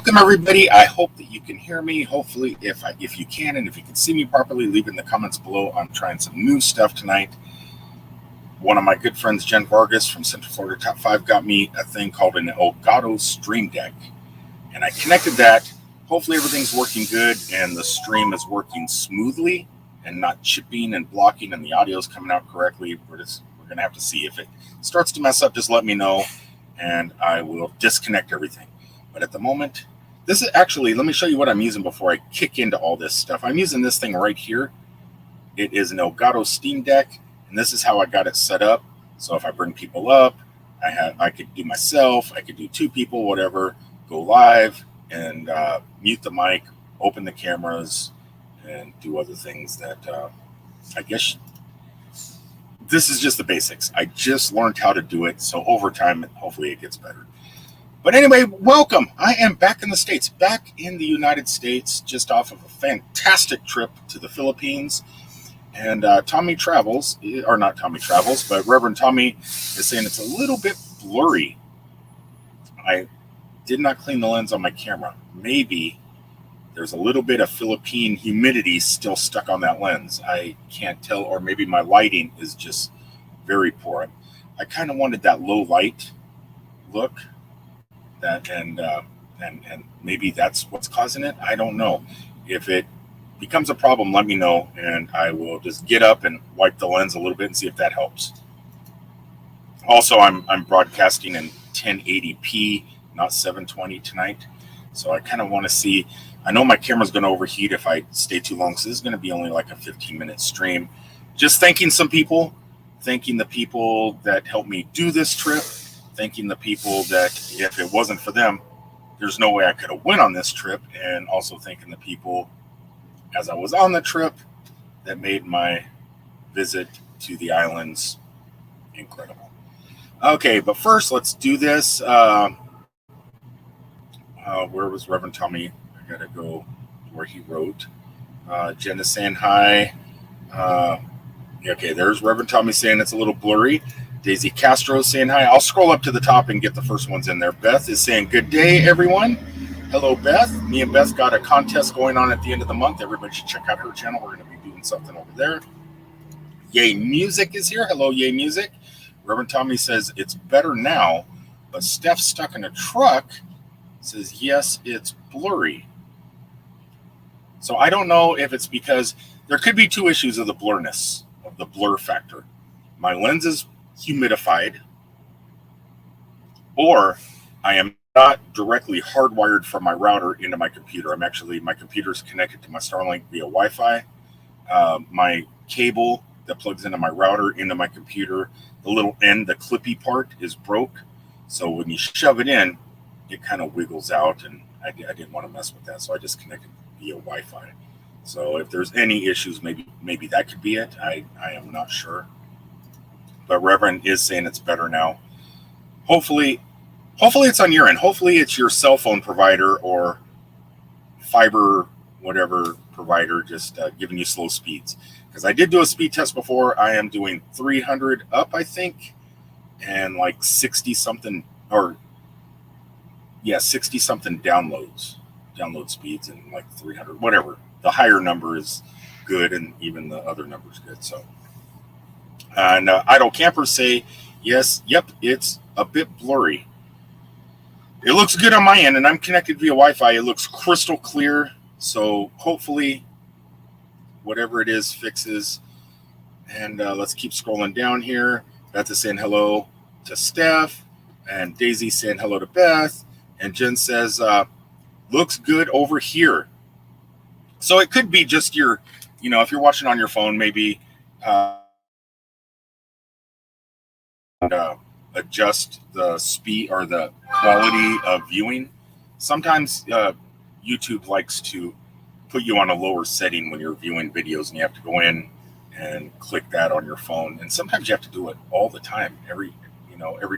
Welcome everybody. I hope that you can hear me. Hopefully, if you can and if you can see me properly, leave in the comments below. I'm trying some new stuff tonight. One of my good friends, Jen Vargas from Central Florida Top 5, got me a thing called an Elgato Stream Deck, and I connected that. Hopefully, everything's working good and the stream is working smoothly and not chipping and blocking, and the audio is coming out correctly. We're gonna have to see. If it starts to mess up, just let me know, and I will disconnect everything. But at the moment, this is actually, let me show you what I'm using before I kick into all this stuff. I'm using this thing right here. It is an Elgato Steam Deck, and this is how I got it set up. So if I bring people up, I could do myself, I could do two people, whatever, go live and mute the mic, open the cameras, and do other things that I guess this is just the basics. I just learned how to do it, so over time, hopefully it gets better. But anyway, welcome. I am back in the States, back in the United States, just off of a fantastic trip to the Philippines. And Tommy Travels, or not Tommy Travels, but Reverend Tommy is saying it's a little bit blurry. I did not clean the lens on my camera. Maybe there's a little bit of Philippine humidity still stuck on that lens. I can't tell, or maybe my lighting is just very poor. I kind of wanted that low light look. That and maybe that's what's causing it. I don't know. If it becomes a problem, let me know, and I will just get up and wipe the lens a little bit and see if that helps. Also, I'm broadcasting in 1080p, not 720 tonight, so I kind of want to see. I know my camera's going to overheat if I stay too long, so this is going to be only like a 15-minute stream. Just thanking some people, thanking the people that helped me do this trip. Thanking the people that if it wasn't for them, there's no way I could have went on this trip, and also thanking the people as I was on the trip that made my visit to the islands incredible. Okay, but first let's do this. Where was Reverend Tommy? I gotta go where he wrote. Jen is saying hi. Okay, there's Reverend Tommy saying it's a little blurry. Daisy Castro is saying hi. I'll scroll up to the top and get the first ones in there. Beth is saying good day, everyone. Hello, Beth. Me and Beth got a contest going on at the end of the month. Everybody should check out her channel. We're going to be doing something over there. Yay Music is here. Hello, Yay Music. Reverend Tommy says it's better now, but Steph's stuck in a truck says yes, it's blurry. So I don't know if it's because there could be two issues of the blurriness, of the blur factor. My lens is humidified, or I am not directly hardwired from my router into my computer. My computer is connected to my Starlink via Wi-Fi. My cable that plugs into my router into my computer, the little end, the clippy part is broke. So when you shove it in, it kind of wiggles out, and I didn't want to mess with that. So I just connected via Wi-Fi. So if there's any issues, maybe that could be it. I am not sure. But Reverend is saying it's better now. Hopefully it's on your end. Hopefully it's your cell phone provider or fiber, whatever provider, just giving you slow speeds. Because I did do a speed test before. I am doing 300 up, I think, and like 60 something download speeds, and like 300, whatever. The higher number is good, and even the other number is good. So. And Idle Campers say, yes, yep, it's a bit blurry. It looks good on my end, and I'm connected via Wi-Fi. It looks crystal clear, so hopefully whatever it is fixes. And let's keep scrolling down here. Beth is saying hello to Steph, and Daisy saying hello to Beth, and Jen says, looks good over here. So it could be just your, if you're watching on your phone, maybe adjust the speed or the quality of viewing. Sometimes YouTube likes to put you on a lower setting when you're viewing videos, and you have to go in and click that on your phone. And sometimes you have to do it all the time. Every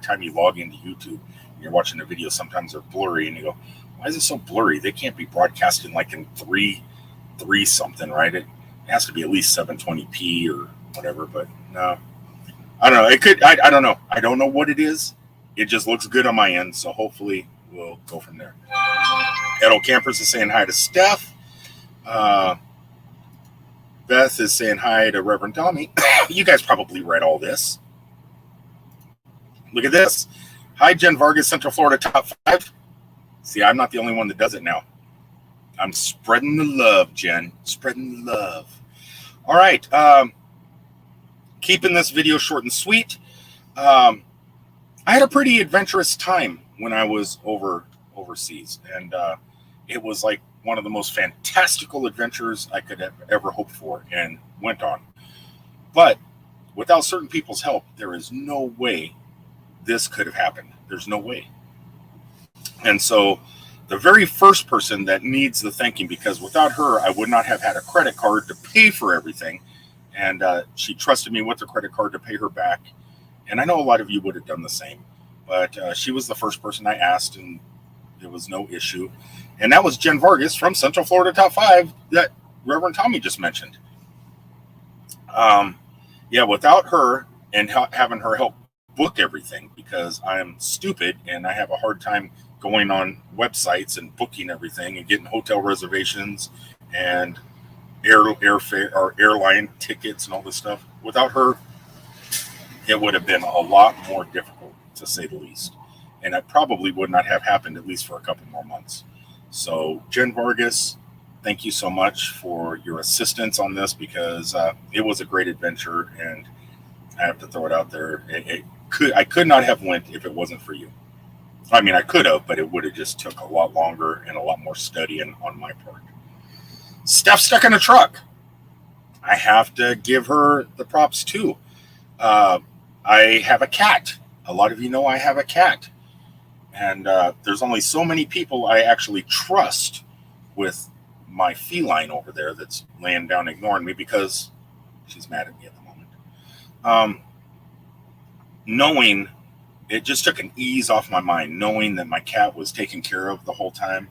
time you log into YouTube and you're watching a video, sometimes they're blurry, and you go, why is it so blurry? They can't be broadcasting like in 3 something, right? It has to be at least 720p or whatever, but no. I don't know. It could. I don't know. I don't know what it is. It just looks good on my end. So hopefully we'll go from there. Edo Campers is saying hi to Steph. Beth is saying hi to Reverend Tommy. You guys probably read all this. Look at this. Hi, Jen Vargas, Central Florida Top 5. See, I'm not the only one that does it now. I'm spreading the love, Jen. Spreading the love. All right. Keeping this video short and sweet. I had a pretty adventurous time when I was overseas. And it was like one of the most fantastical adventures I could have ever hoped for and went on. But without certain people's help, there is no way this could have happened. There's no way. And so the very first person that needs the thanking, because without her, I would not have had a credit card to pay for everything. And she trusted me with the credit card to pay her back. And I know a lot of you would have done the same. But she was the first person I asked, and there was no issue. And that was Jen Vargas from Central Florida Top 5 that Reverend Tommy just mentioned. Yeah, without her and having her help book everything, because I'm stupid and I have a hard time going on websites and booking everything and getting hotel reservations and airfare or airline tickets and all this stuff. Without her, it would have been a lot more difficult, to say the least. And it probably would not have happened, at least for a couple more months. So Jen Vargas, thank you so much for your assistance on this, because it was a great adventure, and I have to throw it out there. I could not have went if it wasn't for you. I mean, I could have, but it would have just took a lot longer and a lot more studying on my part. Steph stuck in a truck. I have to give her the props too. I have a cat. A lot of you know I have a cat. And there's only so many people I actually trust with my feline over there that's laying down ignoring me because she's mad at me at the moment. Knowing, it just took an ease off my mind, knowing that my cat was taken care of the whole time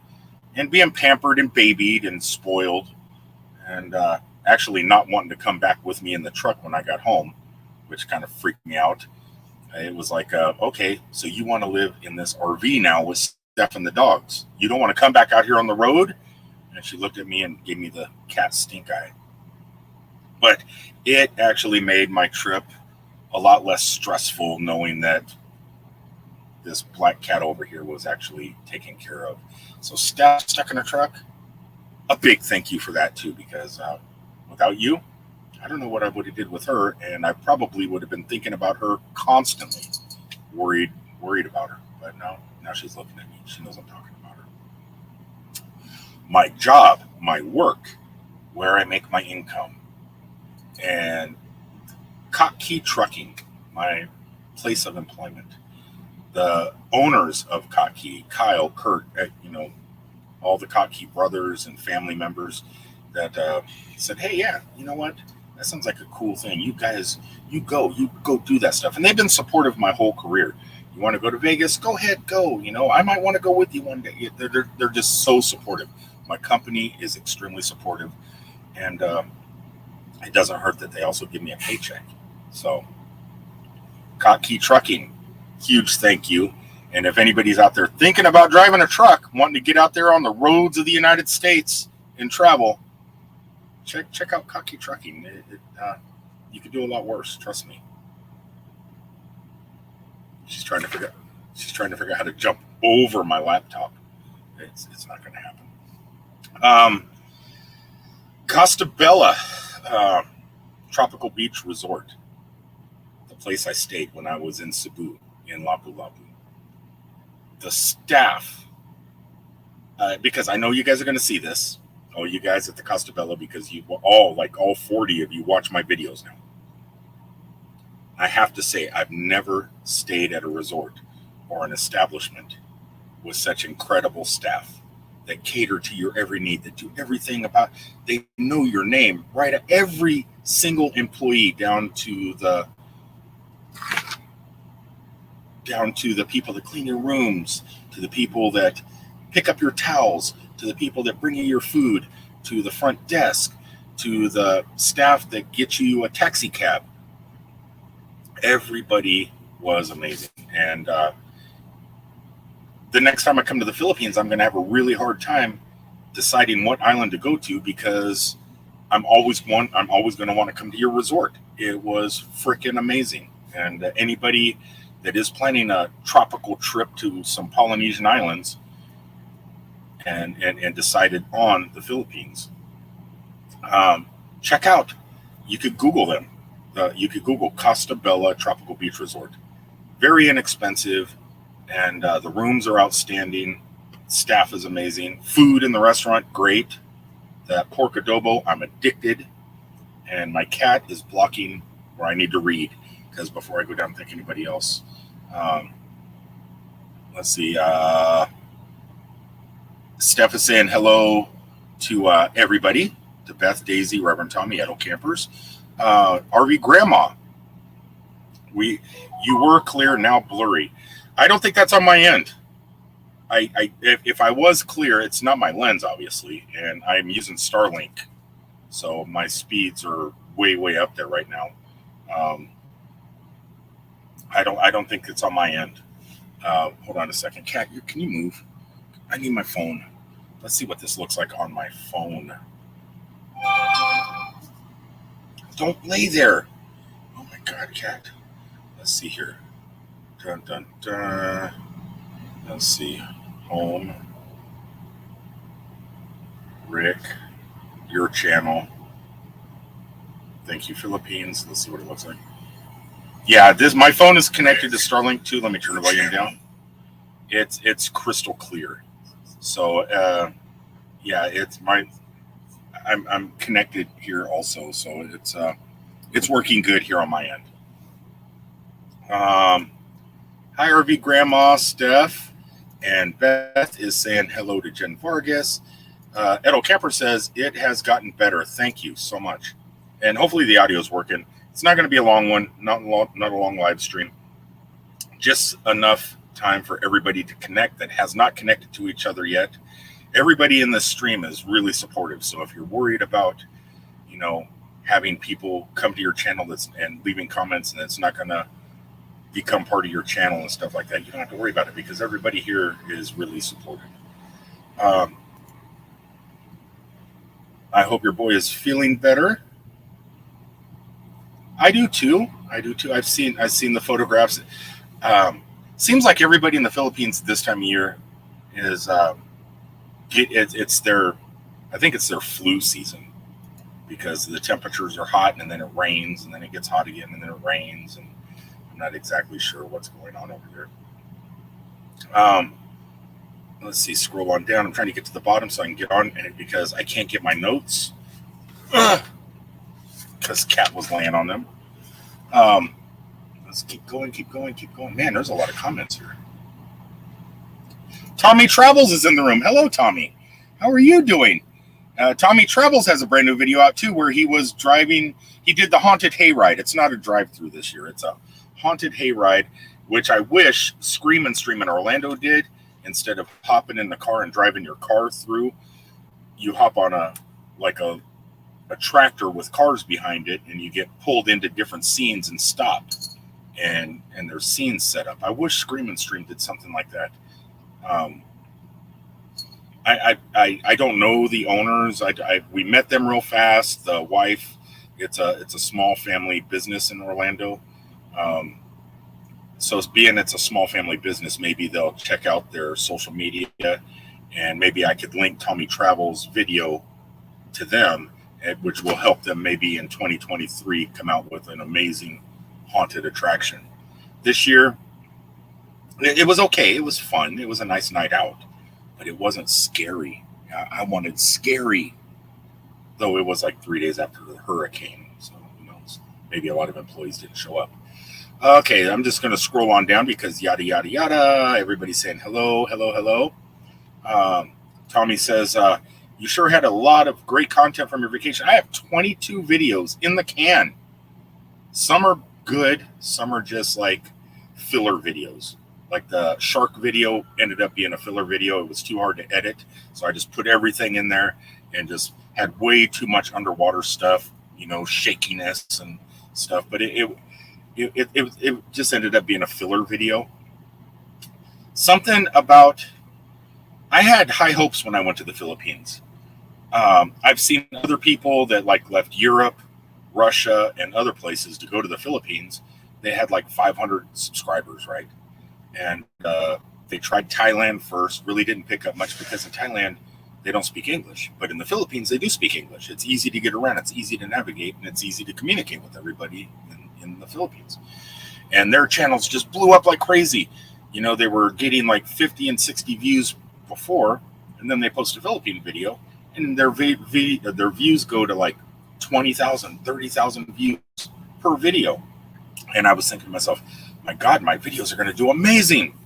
and being pampered and babied and spoiled, and actually not wanting to come back with me in the truck when I got home, which kind of freaked me out. It was like, okay, so you want to live in this RV now with Steph and the dogs. You don't want to come back out here on the road? And she looked at me and gave me the cat stink eye. But it actually made my trip a lot less stressful, knowing that this black cat over here was actually taken care of. So Steph stuck in a truck, a big thank you for that too, because without you, I don't know what I would have did with her, and I probably would have been thinking about her constantly, worried about her. But now she's looking at me. She knows I'm talking about her. My job, my work, where I make my income, and Kottke Trucking, my place of employment. The owners of Kottke, Kyle, Kurt, all the Kottke brothers and family members that said, hey, yeah, you know what? That sounds like a cool thing. You guys, you go do that stuff. And they've been supportive my whole career. You want to go to Vegas? Go ahead, go. I might want to go with you one day. They're just so supportive. My company is extremely supportive. And it doesn't hurt that they also give me a paycheck. So, Kottke Trucking, huge thank you. And if anybody's out there thinking about driving a truck, wanting to get out there on the roads of the United States and travel, check out Kottke Trucking. You could do a lot worse, trust me. She's trying to figure out how to jump over my laptop. It's not going to happen. Costa Bella Tropical Beach Resort, the place I stayed when I was in Cebu, in Lapu-Lapu. The staff, because I know you guys are going to see this, all you guys at the Costa Bella, because you all 40 of you watch my videos now. I have to say, I've never stayed at a resort or an establishment with such incredible staff that cater to your every need, that do everything about, they know your name, right? Every single employee down to the people that clean your rooms, to the people that pick up your towels, to the people that bring you your food, to the front desk, to the staff that get you a taxi cab. Everybody was amazing. And the next time I come to the Philippines, I'm going to have a really hard time deciding what island to go to because I'm always going to want to come to your resort. It was freaking amazing. And anybody that is planning a tropical trip to some Polynesian islands and decided on the Philippines, check out. You could Google them. You could Google Costa Bella Tropical Beach Resort. Very inexpensive, and the rooms are outstanding. Staff is amazing. Food in the restaurant, great. That pork adobo, I'm addicted. And my cat is blocking where I need to read because before I go down, think anybody else. Let's see. Steph is saying hello to everybody. To Beth, Daisy, Reverend Tommy, Edo Campers. RV Grandma. You were clear, now blurry. I don't think that's on my end. If I was clear, it's not my lens, obviously, and I'm using Starlink, so my speeds are way up there right now. I don't think it's on my end. Hold on a second, Kat. Can you move? I need my phone. Let's see what this looks like on my phone. Don't lay there. Oh my God, Kat. Let's see here. Dun dun dun. Let's see. Home. Rick. Your channel. Thank you, Philippines. Let's see what it looks like. Yeah, my phone is connected to Starlink too. Let me turn the volume down. It's crystal clear. So yeah, I'm connected here also, so it's working good here on my end. Hi, RV Grandma, Steph, and Beth is saying hello to Jen Vargas. Edo Camper says it has gotten better. Thank you so much, and hopefully the audio is working. It's not going to be a long one, not a long live stream. Just enough time for everybody to connect that has not connected to each other yet. Everybody in this stream is really supportive. So if you're worried about, having people come to your channel and leaving comments and it's not going to become part of your channel and stuff like that, you don't have to worry about it because everybody here is really supportive. I hope your boy is feeling better. I do too. I've seen the photographs. Seems like everybody in the Philippines this time of year is it's their flu season because the temperatures are hot and then it rains and then it gets hot again and then it rains, and I'm not exactly sure what's going on over there. Let's see, scroll on down. I'm trying to get to the bottom so I can get on it because I can't get my notes because Kat was laying on them. Let's keep going. Man, there's a lot of comments here. Tommy Travels is in the room. Hello, Tommy. How are you doing? Tommy Travels has a brand new video out too where he was driving. He did the haunted hayride. It's not a drive-through this year. It's a haunted hayride, which I wish Scream and Stream in Orlando did. Instead of hopping in the car and driving your car through, you hop on a tractor with cars behind it, and you get pulled into different scenes and stop. And there's scenes set up. I wish Scream and Stream did something like that. I don't know the owners. We met them real fast. The wife, it's a small family business in Orlando. So being it's a small family business, maybe they'll check out their social media, and maybe I could link Tommy Travels' video to them, which will help them maybe in 2023 come out with an amazing haunted attraction. This year, it was okay. It was fun. It was a nice night out, but it wasn't scary. I wanted scary, though it was like 3 days after the hurricane. So who knows? Maybe a lot of employees didn't show up. Okay, I'm just going to scroll on down because yada, yada, yada. Everybody's saying hello. Tommy says, you sure had a lot of great content from your vacation. I have 22 videos in the can. Some are good. Some are just like filler videos. Like the shark video ended up being a filler video. It was too hard to edit. So I just put everything in there and just had way too much underwater stuff, shakiness and stuff. But it just ended up being a filler video. something about, I had high hopes when I went to the Philippines. I've seen other people that like left Europe, Russia, and other places to go to the Philippines. They had like 500 subscribers, right? And they tried Thailand first, really didn't pick up much because in Thailand, they don't speak English. But in the Philippines, they do speak English. It's easy to get around, it's easy to navigate, and it's easy to communicate with everybody in the Philippines. And their channels just blew up like crazy. You know, they were getting like 50 and 60 views before, and then they post a Philippine video, and their views go to like 20,000, 30,000 views per video. And I was thinking to myself, my God, my videos are going to do amazing.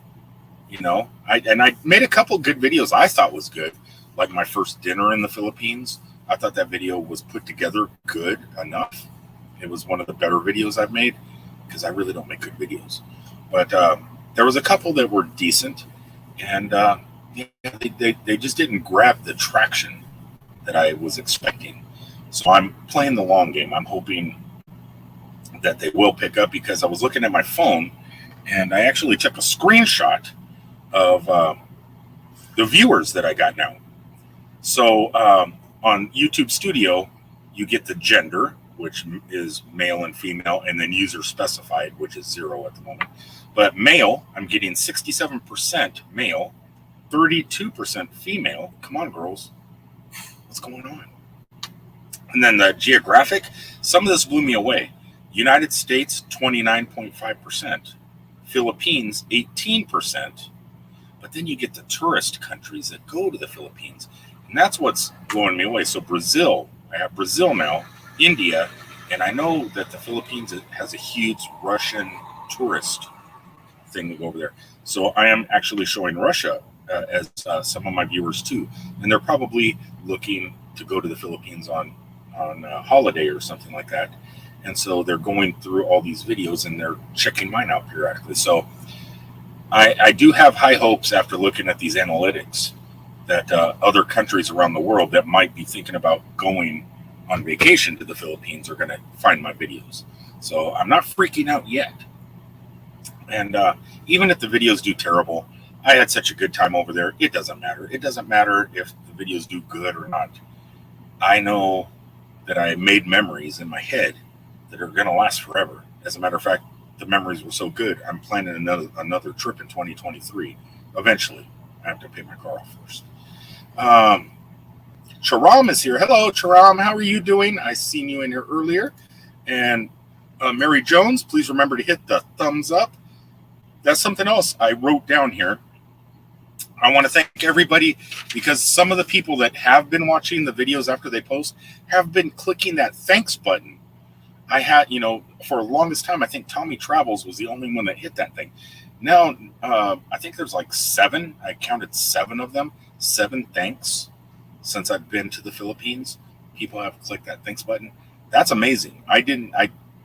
You know, I made a couple good videos I thought was good, like my first dinner in the Philippines. I thought that video was put together good enough. It was one of the better videos I've made because I really don't make good videos. But there was a couple that were decent, and they just didn't grab the traction that I was expecting. So I'm playing the long game. I'm hoping that they will pick up because I was looking at my phone and I actually took a screenshot of the viewers that I got now. So on YouTube Studio, you get the gender, which is male and female, and then user specified, which is 0 at the moment. But male, I'm getting 67% male, 32% female. Come on, girls. What's going on? And then the geographic, some of this blew me away. United States, 29.5%. Philippines, 18%. But then you get the tourist countries that go to the Philippines. And that's what's blowing me away. So Brazil, I have Brazil now, India, and I know that the Philippines has a huge Russian tourist thing over there. So I am actually showing Russia as some of my viewers too. And they're probably looking to go to the Philippines on a holiday or something like that. And so they're going through all these videos and they're checking mine out periodically. So I do have high hopes after looking at these analytics that other countries around the world that might be thinking about going on vacation to the Philippines are going to find my videos. So I'm not freaking out yet. And even if the videos do terrible, I had such a good time over there. It doesn't matter. It doesn't matter if the videos do good or not. I know that I made memories in my head that are going to last forever. As a matter of fact, the memories were so good, I'm planning another trip in 2023. Eventually, I have to pay my car off first. Charam is here. Hello, Charam. How are you doing? I seen you in here earlier. And Mary Jones, please remember to hit the thumbs up. That's something else I wrote down here. I want to thank everybody because some of the people that have been watching the videos after they post have been clicking that thanks button. I had, for the longest time, I think Tommy Travels was the only one that hit that thing. Now, I think there's like 7. I counted 7 of them. 7 thanks since I've been to the Philippines. People have clicked that thanks button. That's amazing. I didn't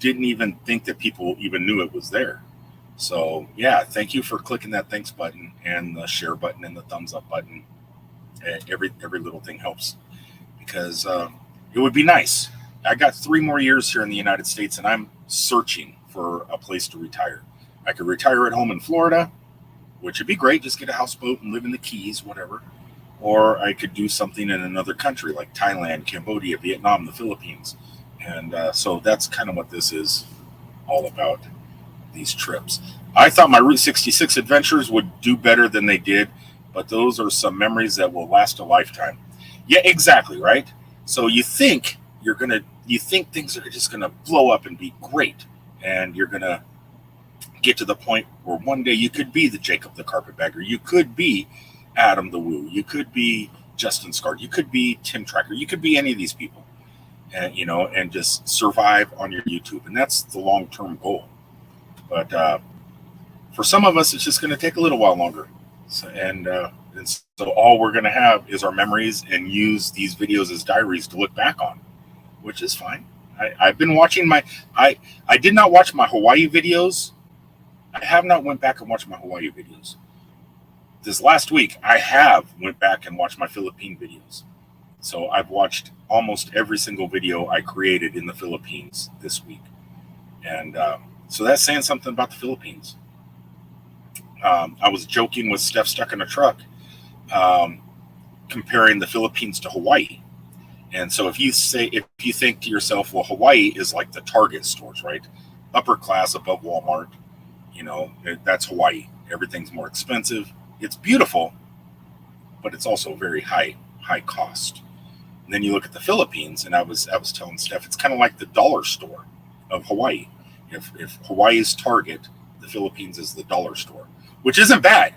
even think that people even knew it was there. So yeah, thank you for clicking that thanks button and the share button and the thumbs up button. Every little thing helps because it would be nice. I got 3 more years here in the United States and I'm searching for a place to retire. I could retire at home in Florida, which would be great. Just get a houseboat and live in the Keys, whatever. Or I could do something in another country like Thailand, Cambodia, Vietnam, the Philippines. And so that's kind of what this is all about, these trips. I thought my Route 66 adventures would do better than they did, but those are some memories that will last a lifetime. Yeah, exactly, right? So you think things are just gonna blow up and be great, and you're gonna get to the point where one day you could be the Jacob the Carpetbagger, you could be Adam the Woo, you could be Justin Scard, you could be Tim Tracker, you could be any of these people, and and just survive on your YouTube, and that's the long-term goal. But for some of us, it's just going to take a little while longer, and so all we're going to have is our memories and use these videos as diaries to look back on, which is fine. I've been watching I did not watch my Hawaii videos. I have not went back and watched my Hawaii videos. This last week, I have went back and watched my Philippine videos. So I've watched almost every single video I created in the Philippines this week. And so that's saying something about the Philippines. I was joking with Steph stuck in a truck, um, comparing the Philippines to Hawaii. And so if you think to yourself, well, Hawaii is like the Target stores, right? Upper class above Walmart, that's Hawaii. Everything's more expensive. It's beautiful, but it's also very high cost. And then you look at the Philippines, and I was telling Steph, it's kind of like the dollar store of Hawaii. If Hawaii is Target, the Philippines is the dollar store, which isn't bad.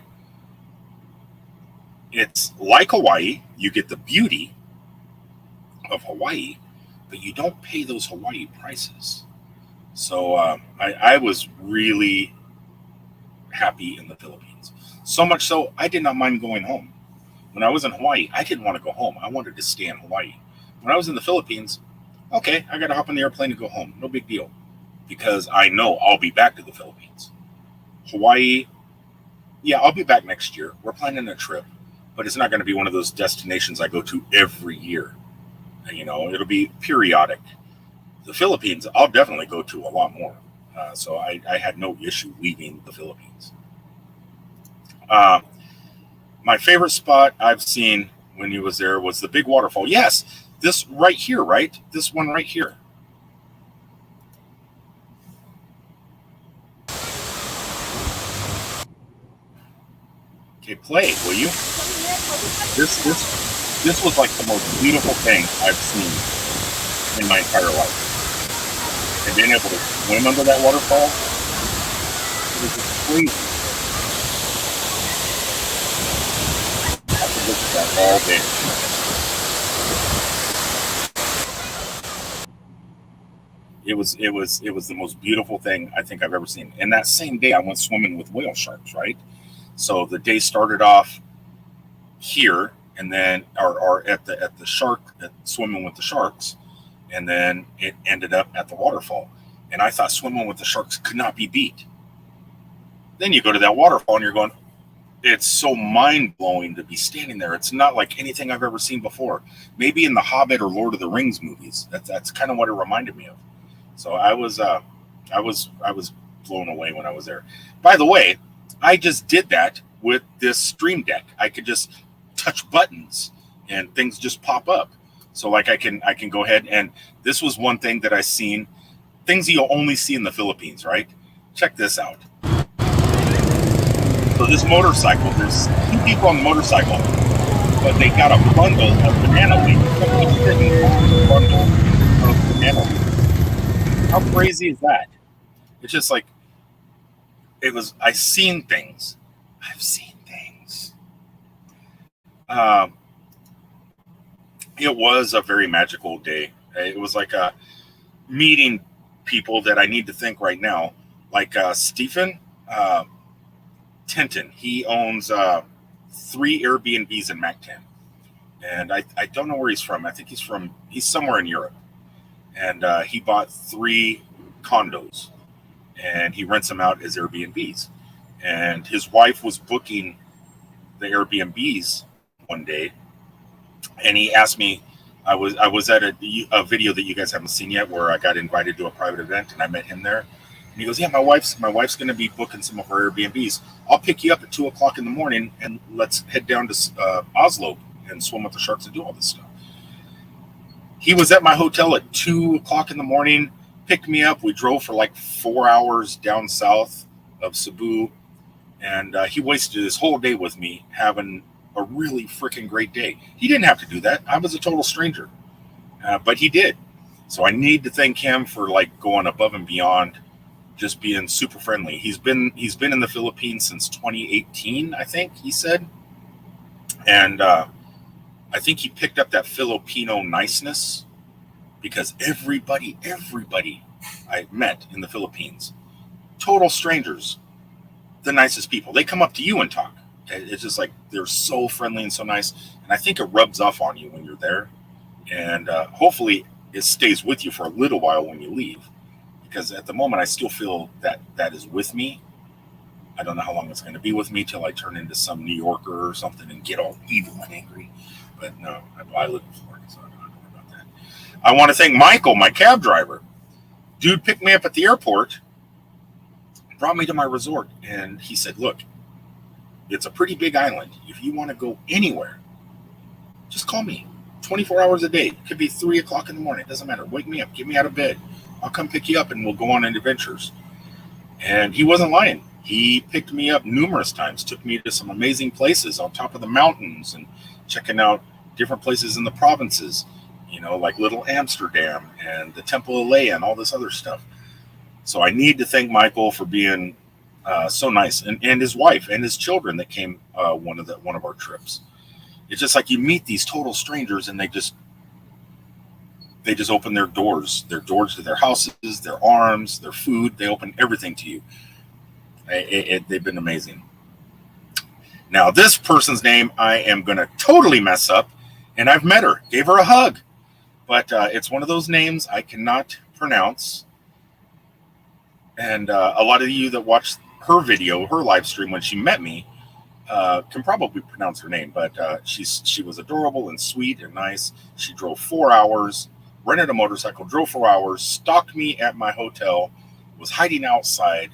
It's like Hawaii. You get the beauty of Hawaii, but you don't pay those Hawaii prices. So I was really happy in the Philippines. So much so, I did not mind going home. When I was in Hawaii, I didn't want to go home. I wanted to stay in Hawaii. When I was in the Philippines, okay, I got to hop on the airplane and go home. No big deal, because I know I'll be back to the Philippines. Hawaii, yeah, I'll be back next year. We're planning a trip, but it's not going to be one of those destinations I go to every year. It'll be periodic. The Philippines, I'll definitely go to a lot more. So I had no issue leaving the Philippines. My favorite spot I've seen when he was there was the big waterfall. Yes, this right here, right? This one right here. Okay, play it, will you? This was like the most beautiful thing I've seen in my entire life. And being able to swim under that waterfall, it was just crazy. I could look at that all day. It was the most beautiful thing I think I've ever seen. And that same day I went swimming with whale sharks, right? So the day started off here, and then or at the swimming with the sharks, and then it ended up at the waterfall. And I thought swimming with the sharks could not be beat. Then you go to that waterfall and you're going, it's so mind blowing to be standing there. It's not like anything I've ever seen before. Maybe in the Hobbit or Lord of the Rings movies. That's kind of what it reminded me of. So I was blown away when I was there. By the way, I just did that with this Stream Deck. I could just touch buttons and things just pop up. So like I can go ahead, and this was one thing that I seen, things you'll only see in the Philippines, right? Check this out. So this motorcycle, there's two people on the motorcycle, but they got a bundle of banana leaves. Somebody sitting on the bundle of banana leaves. How crazy is that? It's just like, I've seen things. I've seen things. Um, it was a very magical day. It was like meeting people that I need to think right now, like Stephen Tinton. He owns 3 Airbnbs in Mactan, and I don't know where he's from. I think he's somewhere in Europe, and he bought 3 condos, and he rents them out as Airbnbs. And his wife was booking the Airbnbs one day, and he asked me. I was at a video that you guys haven't seen yet, where I got invited to a private event, and I met him there. And he goes, "Yeah, my wife's going to be booking some of our Airbnbs. I'll pick you up at 2 o'clock in the morning, and let's head down to Oslo and swim with the sharks and do all this stuff." He was at my hotel at 2 o'clock in the morning, picked me up. We drove for like 4 hours down south of Cebu, and he wasted his whole day with me, having a really freaking great day. He didn't have to do that. I was a total stranger, but he did. So I need to thank him for like going above and beyond, just being super friendly. He's been in the Philippines since 2018, I think he said, and I think he picked up that Filipino niceness, because everybody I met in the Philippines, total strangers, the nicest people. They come up to you and talk. It's just like they're so friendly and so nice, and I think it rubs off on you when you're there, and hopefully it stays with you for a little while when you leave, because at the moment I still feel that is with me. I don't know how long it's going to be with me till I turn into some New Yorker or something and get all evil and angry. But no, I live in Florida, so I don't have to worry about that. I want to thank Michael, my cab driver. Dude picked me up at the airport, brought me to my resort, and he said, "Look, It's a pretty big island. If you want to go anywhere, just call me. 24 hours a day. It could be 3 o'clock in the morning. It doesn't matter. Wake me up. Get me out of bed. I'll come pick you up and we'll go on adventures. And he wasn't lying. He picked me up numerous times, took me to some amazing places on top of the mountains and checking out different places in the provinces, like Little Amsterdam and the Temple of Leia and all this other stuff. So I need to thank Michael for being so nice, and his wife and his children that came one of our trips. It's just like you meet these total strangers and they just open their doors to their houses, their arms, their food. They open everything to you. They've been amazing. Now, this person's name I am going to totally mess up, and I've met her, gave her a hug, but it's one of those names I cannot pronounce. And a lot of you that watched her video, her live stream when she met me, can probably pronounce her name, but she was adorable and sweet and nice. She drove 4 hours, rented a motorcycle, drove 4 hours, stalked me at my hotel, was hiding outside,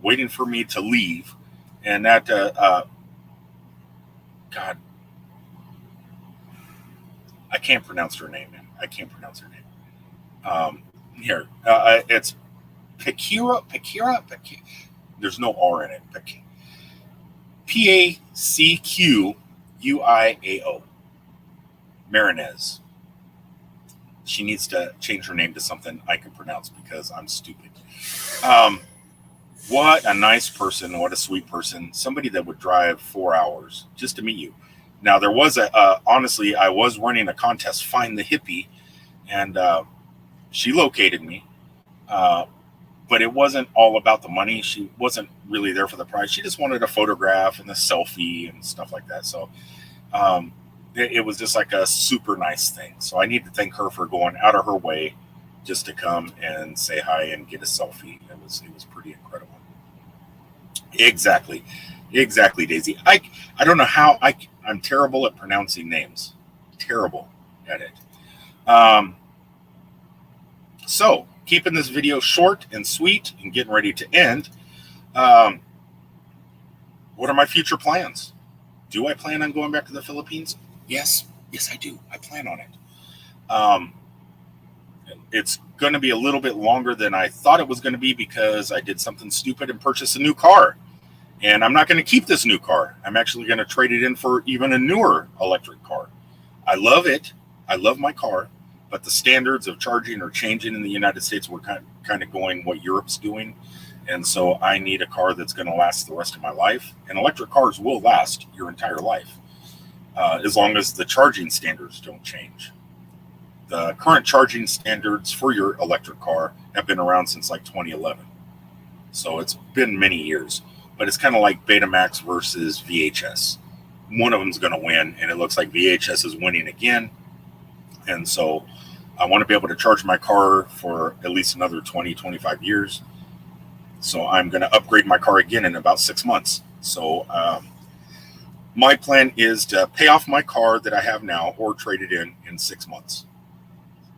waiting for me to leave. And that, God, I can't pronounce her name, man. I can't pronounce her name. It's Pacquiao. There's no R in it. Pacquiao. Marinez. She needs to change her name to something I can pronounce because I'm stupid. What a nice person. What a sweet person. Somebody that would drive 4 hours just to meet you. Now, there was honestly, I was running a contest, Find the Hippie, and she located me. But it wasn't all about the money. She wasn't really there for the prize. She just wanted a photograph and a selfie and stuff like that. So it was just like a super nice thing. So I need to thank her for going out of her way just to come and say hi and get a selfie. It was pretty incredible. Exactly, Daisy. I don't know how I'm terrible at pronouncing names. Terrible at it. So keeping this video short and sweet and getting ready to end. What are my future plans? Do I plan on going back to the Philippines? Yes, I do. I plan on it. It's going to be a little bit longer than I thought it was going to be because I did something stupid and purchased a new car. And I'm not going to keep this new car. I'm actually going to trade it in for even a newer electric car. I love it. I love my car. But the standards of charging are changing in the United States. We're kind of going what Europe's doing. And so I need a car that's going to last the rest of my life. And electric cars will last your entire life, as long as the charging standards don't change. The current charging standards for your electric car have been around since like 2011. So it's been many years. But it's kind of like Betamax versus VHS. One of them is going to win, and it looks like VHS is winning again. And so I want to be able to charge my car for at least another 20, 25 years. So I'm going to upgrade my car again in about 6 months. So my plan is to pay off my car that I have now or trade it in 6 months.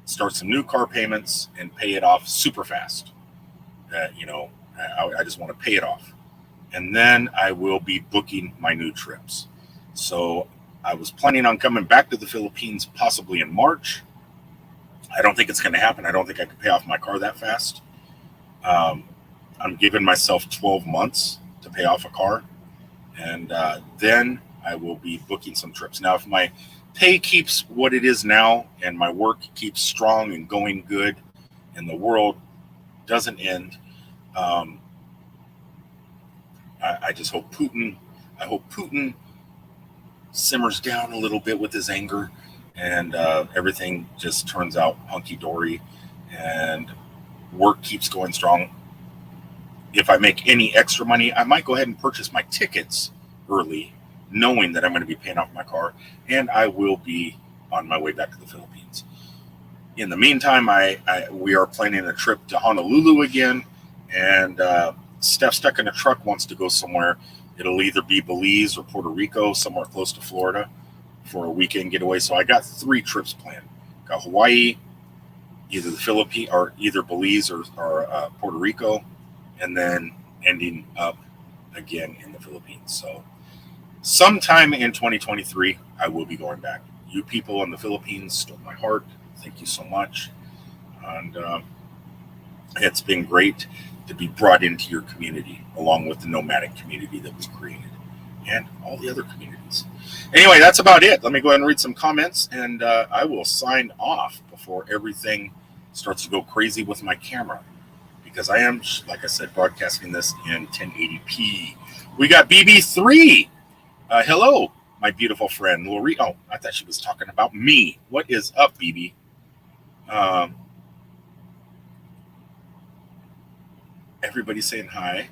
Start some new car payments and pay it off super fast. I just want to pay it off. And then I will be booking my new trips. So I was planning on coming back to the Philippines possibly in March. I don't think it's going to happen. I don't think I can pay off my car that fast. I'm giving myself 12 months to pay off a car. And then I will be booking some trips. Now, if my pay keeps what it is now and my work keeps strong and going good and the world doesn't end, I just hope Putin simmers down a little bit with his anger and everything just turns out hunky-dory and work keeps going strong. If I make any extra money, I might go ahead and purchase my tickets early, knowing that I'm going to be paying off my car, and I will be on my way back to the Philippines. In the meantime, we are planning a trip to Honolulu again, and Steph stuck in a truck wants to go somewhere. It'll either be Belize or Puerto Rico, somewhere close to Florida, for a weekend getaway. So I got 3 trips planned. Got Hawaii, either the Philippines or either Belize or Puerto Rico, and then ending up again in the Philippines. So sometime in 2023, I will be going back. You people in the Philippines stole my heart. Thank you so much. And it's been great to be brought into your community, along with the nomadic community that we created and all the other communities. Anyway, that's about it. Let me go ahead and read some comments, and I will sign off before everything starts to go crazy with my camera, because I am, like I said, broadcasting this in 1080p. We got BB3. Hello, my beautiful friend, Lori. Oh, I thought she was talking about me. What is up, BB? Everybody's saying hi.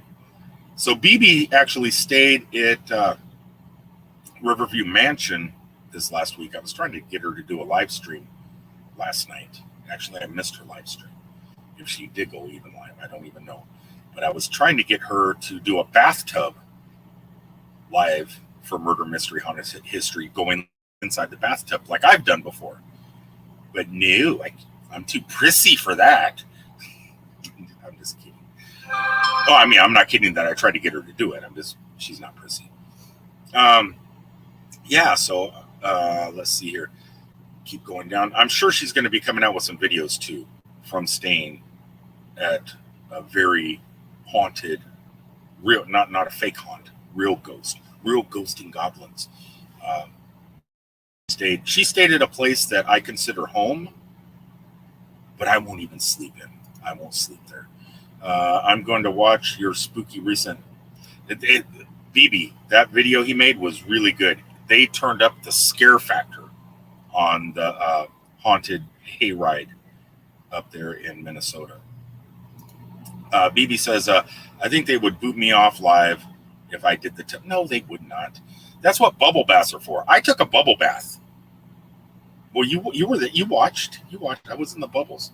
So BB actually stayed at Riverview Mansion this last week. I was trying to get her to do a live stream last night. Actually, I missed her live stream. If she did go even live, I don't even know. But I was trying to get her to do a bathtub live for Murder Mystery Haunted History, going inside the bathtub like I've done before. But no, I'm too prissy for that. I'm just kidding. Oh, I mean, I'm not kidding that I tried to get her to do it. She's not prissy. Yeah, so let's see here. Keep going down. I'm sure she's going to be coming out with some videos too from staying at a very haunted, real, not a fake haunt, real ghosting goblins. She stayed at a place that I consider home, but I won't even sleep in. I won't sleep there. I'm going to watch your spooky recent. BB, that video he made was really good. They turned up the scare factor on the haunted hayride up there in Minnesota. BB says, I think they would boot me off live if I did the no, they would not. That's what bubble baths are for. I took a bubble bath. Well, you were there. You watched. I was in the bubbles.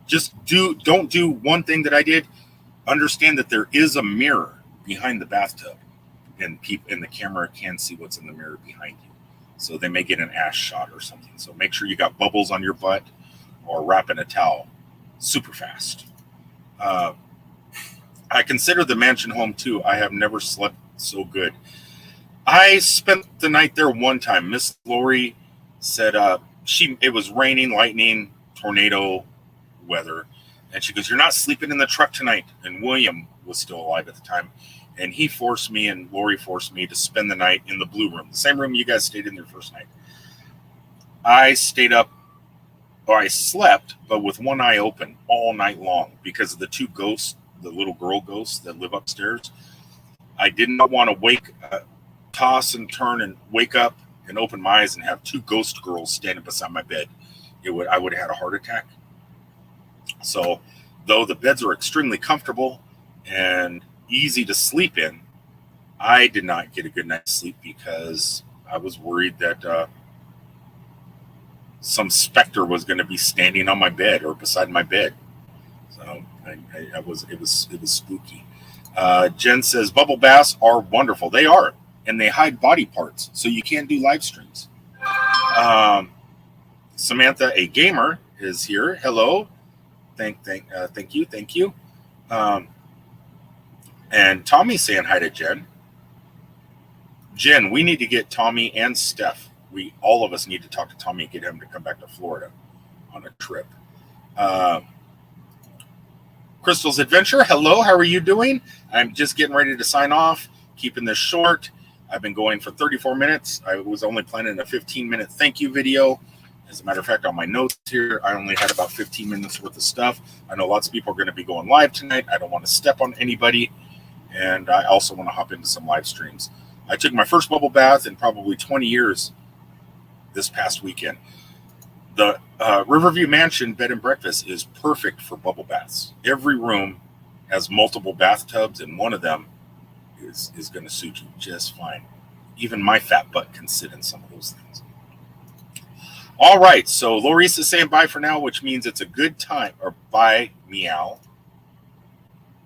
Just don't do one thing that I did. Understand that there is a mirror behind the bathtub, and the camera can see what's in the mirror behind you. So they may get an ash shot or something. So make sure you got bubbles on your butt, or wrap in a towel super fast. I consider the mansion home too. I have never slept so good. I spent the night there one time. Miss Lori said it was raining, lightning, tornado weather, and she goes, "You're not sleeping in the truck tonight." And William was still alive at the time, and Lori forced me to spend the night in the blue room, the same room you guys stayed in your first night. I slept, but with one eye open all night long because of the two ghosts, the little girl ghosts that live upstairs. I did not want to toss and turn and wake up and open my eyes and have two ghost girls standing beside my bed. I would have had a heart attack. So, though the beds are extremely comfortable and easy to sleep in, I did not get a good night's sleep because I was worried that some specter was going to be standing on my bed or beside my bed. So it was spooky. Jen says bubble baths are wonderful. They are, and they hide body parts, so you can't do live streams. Samantha, a gamer, is here. Hello. Thank you. And Tommy's saying hi to Jen. Jen, we need to get Tommy and Steph. All of us need to talk to Tommy and get him to come back to Florida on a trip. Crystal's Adventure, hello, how are you doing? I'm just getting ready to sign off, keeping this short. I've been going for 34 minutes. I was only planning a 15-minute thank you video. As a matter of fact, on my notes here, I only had about 15 minutes worth of stuff. I know lots of people are going to be going live tonight. I don't want to step on anybody. And I also want to hop into some live streams. I took my first bubble bath in probably 20 years this past weekend. The Riverview Mansion bed and breakfast is perfect for bubble baths. Every room has multiple bathtubs, and one of them is going to suit you just fine. Even my fat butt can sit in some of those things. All right, so Lori's is saying bye for now, which means it's a good time, or bye, meow.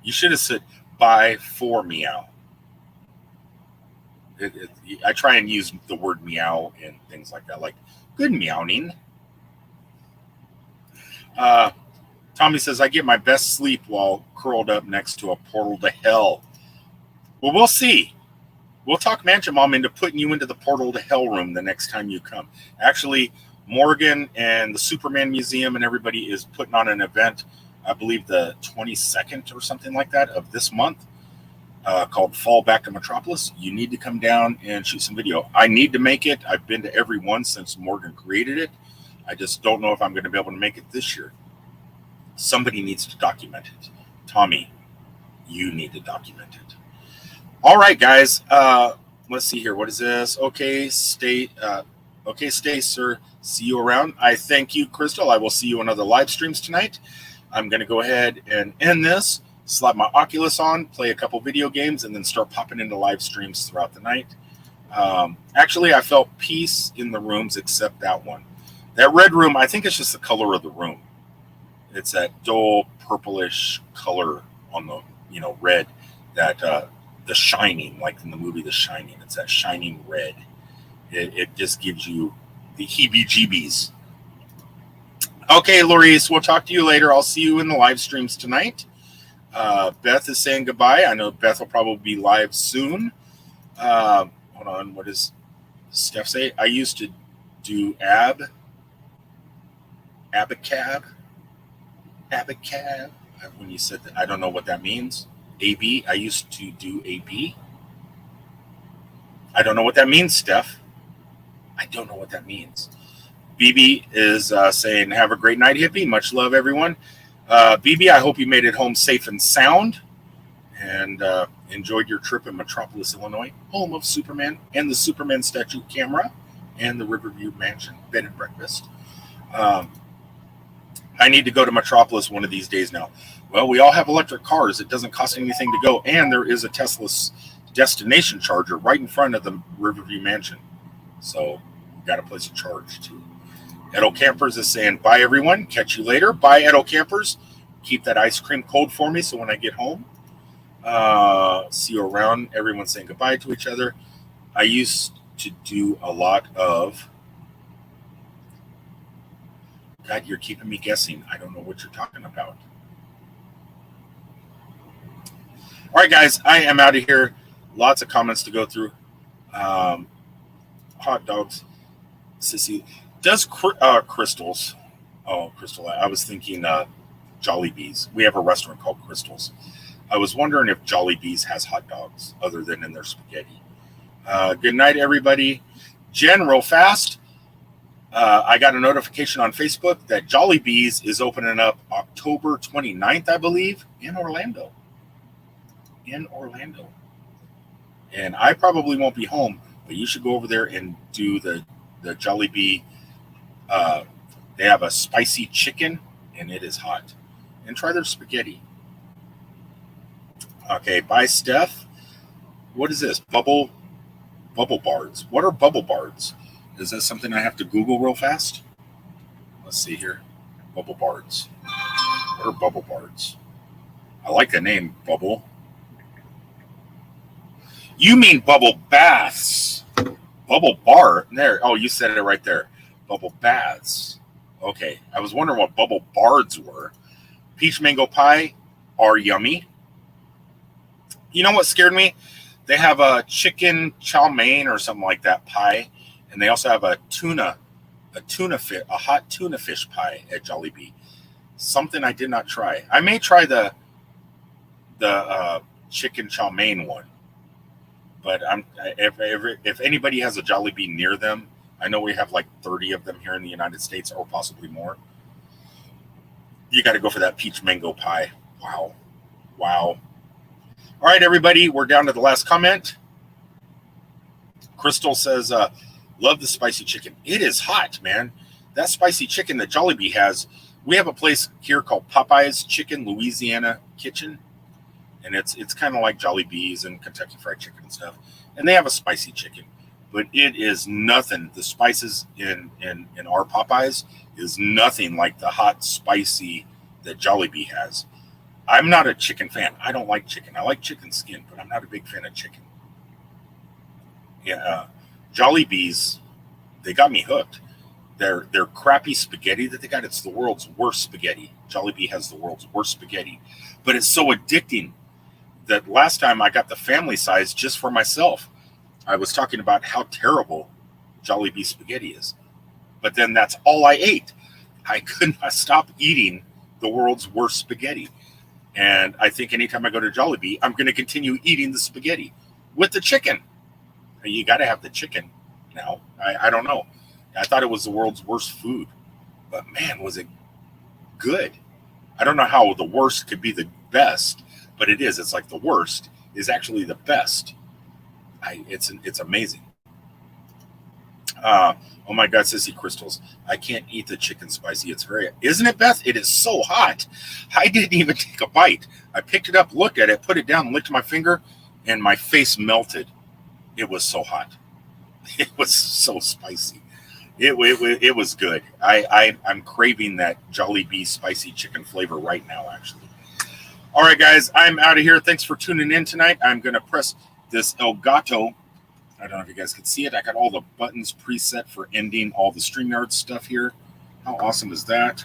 You should have said bye for meow. I try and use the word meow and things like that, like good meowing. Tommy says, I get my best sleep while curled up next to a portal to hell. Well, we'll see. We'll talk Mansion Mom into putting you into the portal to Hell Room the next time you come. Actually, Morgan and the Superman Museum and everybody is putting on an event, I believe the 22nd or something like that of this month, called Fall Back to Metropolis. You need to come down and shoot some video. I need to make it. I've been to every one since Morgan created it. I just don't know if I'm going to be able to make it this year. Somebody needs to document it. Tommy, you need to document it. All right, guys. Let's see here. What is this? Okay, stay, sir. See you around. I thank you, Crystal. I will see you on other live streams tonight. I'm going to go ahead and end this, slap my Oculus on, play a couple video games, and then start popping into live streams throughout the night. Actually, I felt peace in the rooms except that one. That red room, I think it's just the color of the room. It's that dull purplish color on the, red, that the Shining, like in the movie The Shining. It's that shining red. It just gives you the heebie-jeebies. Okay, Laurice, we'll talk to you later. I'll see you in the live streams tonight. Beth is saying goodbye. I know Beth will probably be live soon. Hold on. What does Steph say? I used to do abacab. When you said that, I don't know what that means. AB. I used to do AB. I don't know what that means, Steph. I don't know what that means. BB is saying, have a great night, hippie. Much love, everyone. BB, I hope you made it home safe and sound and enjoyed your trip in Metropolis, Illinois, home of Superman and the Superman statue camera and the Riverview Mansion bed and breakfast. I need to go to Metropolis one of these days now. Well, we all have electric cars. It doesn't cost anything to go. And there is a Tesla destination charger right in front of the Riverview Mansion. So we've got a place to charge too. Edo Campers is saying, bye, everyone. Catch you later. Bye, Edo Campers. Keep that ice cream cold for me so when I get home. See you around. Everyone's saying goodbye to each other. I used to do a lot of... God, you're keeping me guessing. I don't know what you're talking about. All right, guys, I am out of here. Lots of comments to go through. Hot dogs. Sissy. Does Crystals... Oh, Crystal. I was thinking Jollibee's. We have a restaurant called Crystals. I was wondering if Jollibee's has hot dogs other than in their spaghetti. Good night, everybody. Jen, real fast. I got a notification on Facebook that Jollibee's is opening up October 29th, I believe, in Orlando. And I probably won't be home, but you should go over there and do the Jollibee. They have a spicy chicken, and it is hot. And try their spaghetti. Okay, bye, Steph. What is this? Bubble bards. What are bubble bards? Is that something I have to Google real fast? Let's see here. Bubble bards. What are bubble bards? I like the name, Bubble. You mean bubble baths. Bubble bar. There. Oh, you said it right there. Bubble baths. Okay. I was wondering what bubble bards were. Peach mango pie are yummy. You know what scared me? They have a chicken chow mein or something like that pie. And they also have a hot tuna fish pie at Jollibee. Something I did not try. I may try the chicken chow mein one. But if anybody has a Jollibee near them, I know we have like 30 of them here in the United States or possibly more. You got to go for that peach mango pie. Wow. All right, everybody, we're down to the last comment. Crystal says, love the spicy chicken. It is hot, man. That spicy chicken that Jollibee has. We have a place here called Popeye's Chicken Louisiana Kitchen. And it's kind of like Jollibee's and Kentucky Fried Chicken and stuff. And they have a spicy chicken. But it is nothing. The spices in our Popeyes is nothing like the hot spicy that Jollibee has. I'm not a chicken fan. I don't like chicken. I like chicken skin, but I'm not a big fan of chicken. Yeah, Jollibee's, they got me hooked. Their crappy spaghetti that they got, it's the world's worst spaghetti. Jollibee has the world's worst spaghetti. But it's so addicting that last time I got the family size just for myself. I was talking about how terrible Jollibee spaghetti is. But then that's all I ate. I could not stop eating the world's worst spaghetti. And I think anytime I go to Jollibee, I'm going to continue eating the spaghetti with the chicken. You got to have the chicken now. I don't know. I thought it was the world's worst food. But man, was it good. I don't know how the worst could be the best, but it is. It's like the worst is actually the best. It's amazing. Oh my God, Sissy Crystals. I can't eat the chicken spicy. It's very, isn't it, Beth? It is so hot. I didn't even take a bite. I picked it up, looked at it, put it down, licked my finger, and my face melted. It was so hot. It was so spicy. It was good. I'm craving that Jollibee spicy chicken flavor right now, actually. All right, guys, I'm out of here. Thanks for tuning in tonight. I'm going to press this Elgato. I don't know if you guys can see it. I got all the buttons preset for ending all the StreamYard stuff here. How awesome is that?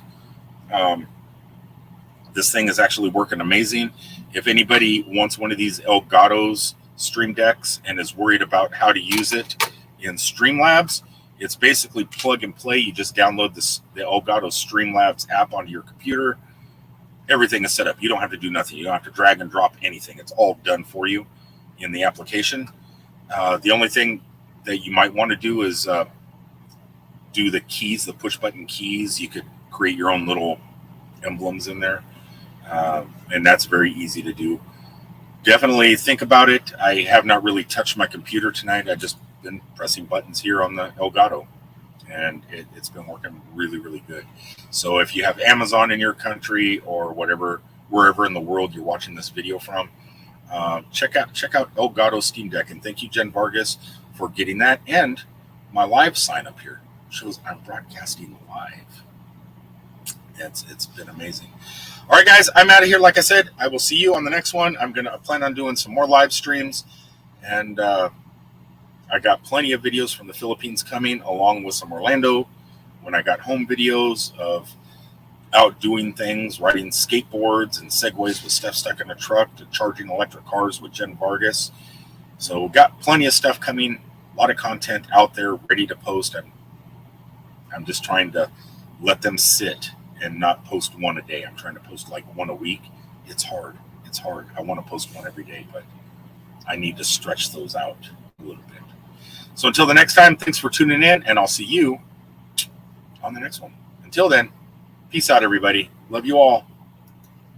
This thing is actually working amazing. If anybody wants one of these Elgato's Stream Decks and is worried about how to use it in Streamlabs, it's basically plug and play. You just download the Elgato Streamlabs app onto your computer. Everything is set up. You don't have to do nothing. You don't have to drag and drop anything. It's all done for you in the application. The only thing that you might want to do is do the keys, the push button keys. You could create your own little emblems in there. And that's very easy to do. Definitely think about it. I have not really touched my computer tonight. I've just been pressing buttons here on the Elgato, and it's been working really, really good. So if you have Amazon in your country or whatever, wherever in the world you're watching this video from, check out Elgato Steam Deck. And thank you, Jen Vargas, for getting that. And my live sign up here shows I'm broadcasting live. It's been amazing. All right, guys, I'm out of here. Like I said, I will see you on the next one. I'm going to plan on doing some more live streams. And I got plenty of videos from the Philippines coming, along with some Orlando when I got home videos of out doing things, riding skateboards and segways with Steph stuck in a truck, to charging electric cars with Jen Vargas. So got plenty of stuff coming, a lot of content out there ready to post. I'm just trying to let them sit and not post one a day. I'm trying to post like one a week. It's hard. I want to post one every day, but I need to stretch those out a little bit. So until the next time, thanks for tuning in, and I'll see you on the next one. Until then, peace out, everybody. Love you all.